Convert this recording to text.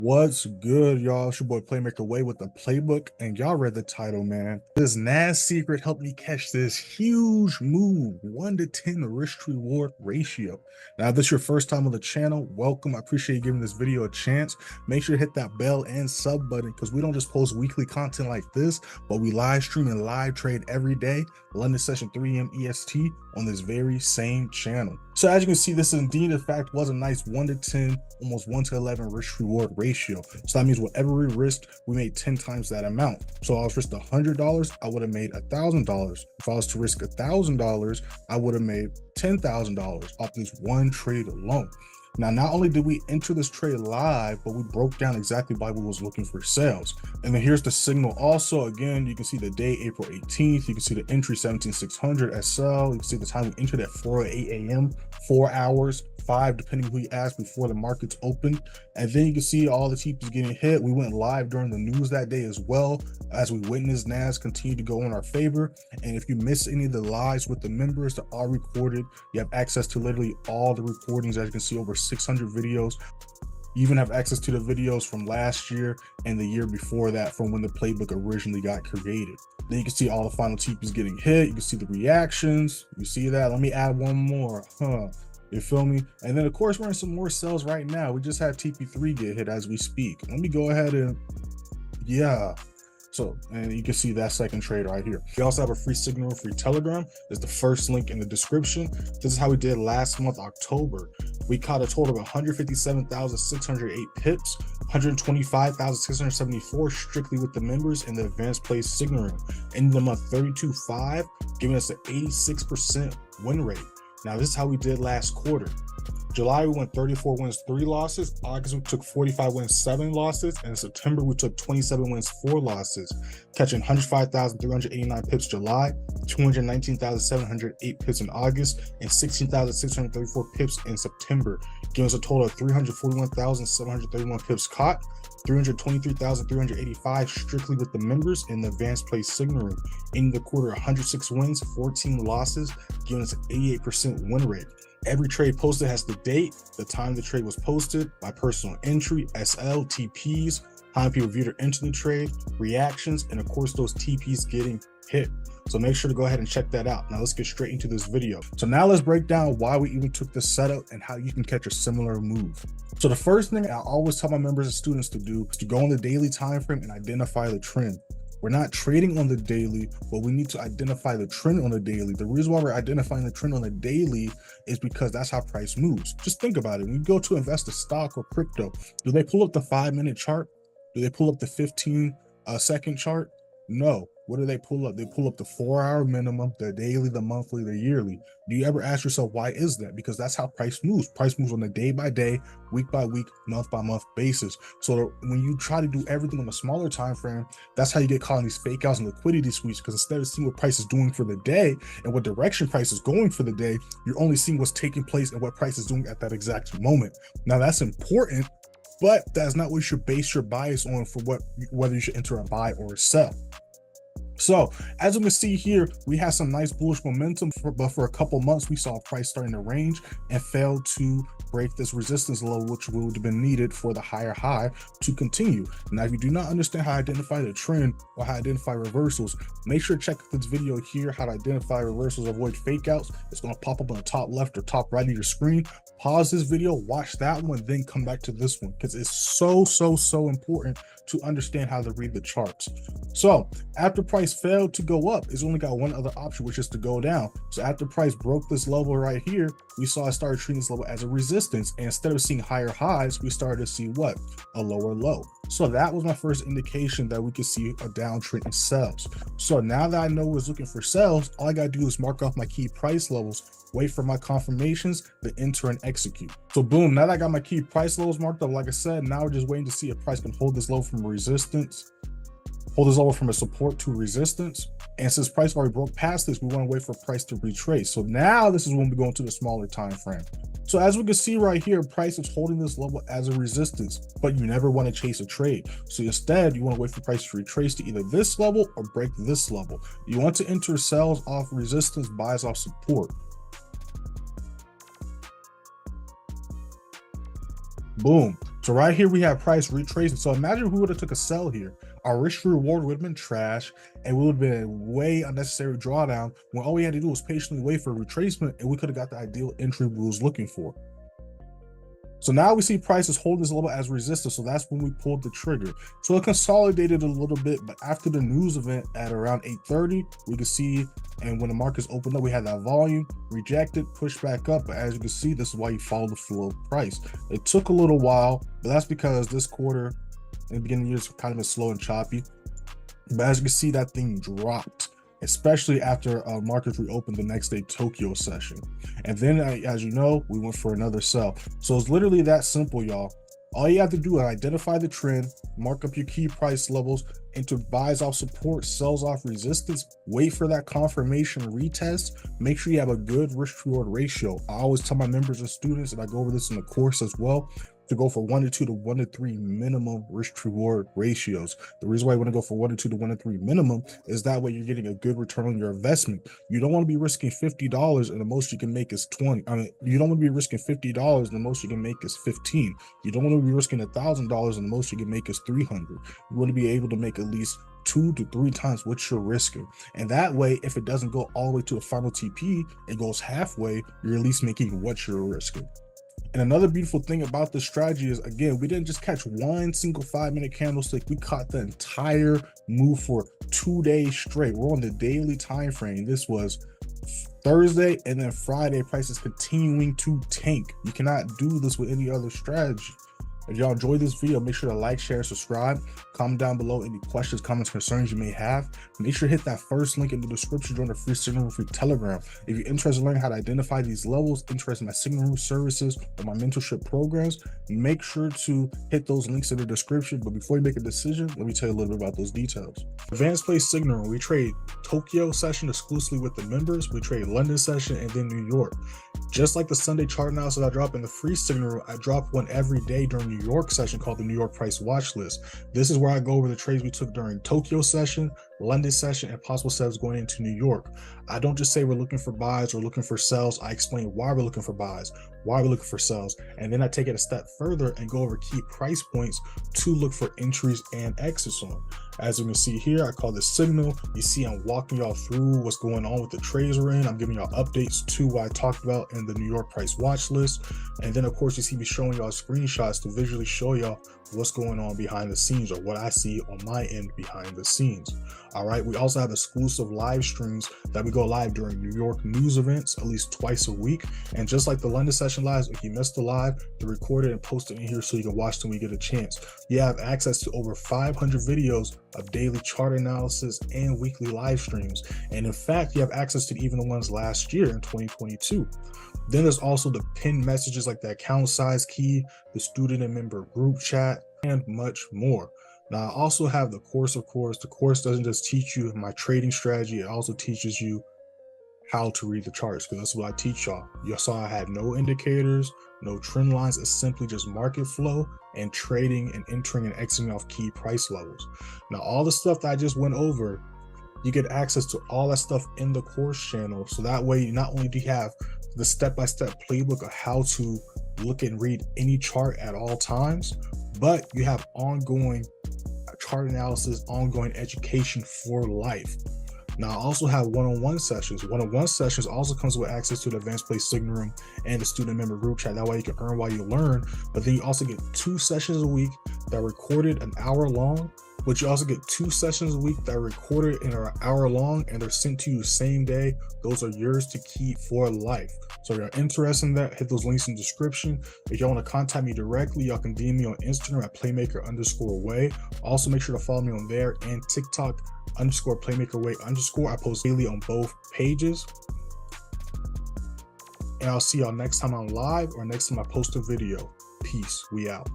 What's good, y'all? It's your boy Playmaker Way with the playbook, and y'all read the title, man. This NAS secret helped me catch this huge move, 1-to-10 risk to reward ratio. Now, if this is your first time on the channel, welcome. I appreciate you giving this video a chance. Make sure to hit that bell and sub button because we don't just post weekly content like this, but we live stream and live trade every day, London session 3 a.m. EST on this very same channel. So as you can see, this indeed in fact was a nice 1-to-10, almost 1-to-11 risk reward ratio. So that means whatever we risked, we made 10 times that amount. So I was risked $100, I would have made $1,000. If I was to risk $1,000, I would have made $10,000 off this one trade alone. Now, not only did we enter this trade live, but we broke down exactly why we was looking for sales. And then here's the signal also. Again, you can see the day, April 18th. You can see the entry 17600 SL. You can see the time we entered at 4:08 a.m., 4 hours, 5, depending who you ask, before the markets opened. And then you can see all the TPs getting hit. We went live during the news that day as well, as we witnessed NAS continue to go in our favor. And if you miss any of the lives with the members, they're all recorded. You have access to literally all the recordings. As you can see, over 600 videos. You even have access to the videos from last year and the year before that, from when the playbook originally got created. Then you can see all the final TPs getting hit. You can see the reactions. You see that? Let me add one more. You feel me? And then of course we're in some more sales right now. We just had TP3 get hit as we speak. Let me go ahead and so, and you can see that second trade right here. We also have a free signal, free Telegram. There's the first link in the description. This is how we did last month, October. We caught a total of 157,608 pips, 125,674 strictly with the members in the advanced play signal room. In the month 32.5, giving us an 86% win rate. Now, this is how we did last quarter. July, we went 34 wins, 3 losses. August, we took 45 wins, 7 losses. And in September, we took 27 wins, 4 losses, catching 105,389 pips July, 219,708 pips in August, and 16,634 pips in September, giving us a total of 341,731 pips caught, 323,385 strictly with the members in the advanced play signal room. In the quarter, 106 wins, 14 losses, giving us an 88% win rate. Every trade posted has the date, the time the trade was posted, my personal entry, SL, TPs, how many people viewed or entered the trade, reactions, and of course those TPs getting hit. So make sure to go ahead and check that out. Now let's get straight into this video. So now let's break down why we even took this setup and how you can catch a similar move. So the first thing I always tell my members and students to do is to go on the daily time frame and identify the trend. We're not trading on the daily, but we need to identify the trend on the daily. The reason why we're identifying the trend on the daily is because that's how price moves. Just think about it. When you go to invest a stock or crypto, do they pull up the 5-minute chart? Do they pull up the 15-second chart? No. What do they pull up? They pull up the 4-hour minimum, the daily, the monthly, the yearly. Do you ever ask yourself, why is that? Because that's how price moves. Price moves on a day-by-day, week-by-week, month-by-month basis. So when you try to do everything on a smaller time frame, that's how you get caught in these fake outs and liquidity sweeps, because instead of seeing what price is doing for the day and what direction price is going for the day, you're only seeing what's taking place and what price is doing at that exact moment. Now that's important, but that's not what you should base your bias on for whether you should enter a buy or a sell. So as we can see here, we had some nice bullish momentum, but for a couple months, we saw price starting to range and failed to break this resistance level, which would have been needed for the higher high to continue. Now, if you do not understand how to identify the trend or how to identify reversals, make sure to check this video here, how to identify reversals, avoid fake outs. It's going to pop up on the top left or top right of your screen. Pause this video, watch that one, then come back to this one, because it's so important to understand how to read the charts. So after price failed to go up, it's only got one other option, which is to go down. So after price broke this level right here, we saw it started treating this level as a resistance, and instead of seeing higher highs, we started to see what? A lower low. So that was my first indication that we could see a downtrend in sales. So now that I know we're looking for sales, all I gotta do is mark off my key price levels, wait for my confirmations, then enter and execute. So boom, now that I got my key price levels marked up, like I said, now we're just waiting to see if price can hold this level from a resistance, hold this level from a support to resistance. And since price already broke past this, we want to wait for price to retrace. So now this is when we go into the smaller time frame. So as we can see right here, price is holding this level as a resistance, but you never want to chase a trade. So instead, you want to wait for price to retrace to either this level or break this level. You want to enter sells off resistance, buys off support. Boom. So right here we have price retracement. So imagine if we would have took a sell here. Our risk reward would have been trash, and we would have been way unnecessary drawdown when all we had to do was patiently wait for retracement, and we could have got the ideal entry we was looking for. So now we see prices holding this level as resistance. So that's when we pulled the trigger. So it consolidated a little bit, but after the news event at around 8:30, we could see, and when the markets opened up, we had that volume, rejected, pushed back up. But as you can see, this is why you follow the flow of price. It took a little while, but that's because this quarter in the beginning of the year is kind of been slow and choppy. But as you can see, that thing dropped, especially after markets reopened the next day Tokyo session. And then, as you know, we went for another sell. So it's literally that simple, y'all. All you have to do is identify the trend, mark up your key price levels, enter buys off support, sells off resistance, wait for that confirmation retest. Make sure you have a good risk reward ratio. I always tell my members and students, and I go over this in the course as well, to go for 1 to 2 to 1 to 3 minimum risk reward ratios. The reason why you want to go for 1 to 2 to 1 to 3 minimum is that way you're getting a good return on your investment. You don't want to be risking $50 and the most you can make is 20. I mean, you don't want to be risking $50 and the most you can make is 15. You don't want to be risking $1,000 and the most you can make is 300. You want to be able to make at least 2 to 3 times what you're risking. And that way, if it doesn't go all the way to a final TP, it goes halfway, you're at least making what you're risking. And another beautiful thing about this strategy is, again, we didn't just catch one single 5-minute candlestick. We caught the entire move for 2 days straight. We're on the daily time frame. This was Thursday, and then Friday, prices continuing to tank. You cannot do this with any other strategy. If y'all enjoyed this video, make sure to like, share, subscribe, comment down below any questions, comments, concerns you may have. Make sure to hit that first link in the description, join the free signal room, free Telegram. If you're interested in learning how to identify these levels, interested in my signal room services or my mentorship programs, make sure to hit those links in the description. But before you make a decision, let me tell you a little bit about those details. Advanced Play Signal Room, we trade Tokyo session exclusively with the members. We trade London session and then New York. Just like the Sunday chart analysis I drop in the free signal room, I drop one every day during New York session called the New York Price Watch List. This is where I go over the trades we took during Tokyo session, London session, and possible sells going into New York. I don't just say we're looking for buys or looking for sells. I explain why we're looking for buys, why we're looking for sells, and then I take it a step further and go over key price points to look for entries and exits on. As you can see here, I call this signal. You see I'm walking y'all through what's going on with the trades we're in. I'm giving y'all updates to what I talked about in the New York Price Watch List. And then of course you see me showing y'all screenshots to visually show y'all what's going on behind the scenes, or what I see on my end behind the scenes. All right, we also have exclusive live streams that we go live during New York news events at least twice a week. And just like the London session lives, if you missed the live, they're recorded and posted in here so you can watch them when you get a chance. You have access to over 500 videos of daily chart analysis and weekly live streams. And in fact, you have access to even the ones last year in 2022. Then there's also the pinned messages like the account size key, the student and member group chat, and much more. Now, I also have the course, of course. The course doesn't just teach you my trading strategy, it also teaches you how to read the charts, because that's what I teach y'all. You saw I had no indicators, no trend lines. It's simply just market flow and trading and entering and exiting off key price levels. Now, all the stuff that I just went over, you get access to all that stuff in the course channel. So that way, not only do you have the step-by-step playbook of how to look and read any chart at all times, but you have ongoing chart analysis, ongoing education for life. Now, I also have one-on-one sessions. One-on-one sessions also comes with access to the Advanced Play Signal Room and the student member group chat. That way you can earn while you learn, but then you also get 2 sessions a week that are recorded an hour long, but you also get 2 sessions a week that are recorded in an hour long and they're sent to you same day. Those are yours to keep for life. So if you're interested in that, hit those links in the description. If y'all want to contact me directly, y'all can DM me on Instagram at playmaker_way. Also make sure to follow me on there, and TikTok _playmakerway_. I post daily on both pages. And I'll see y'all next time I'm live or next time I post a video. Peace. We out.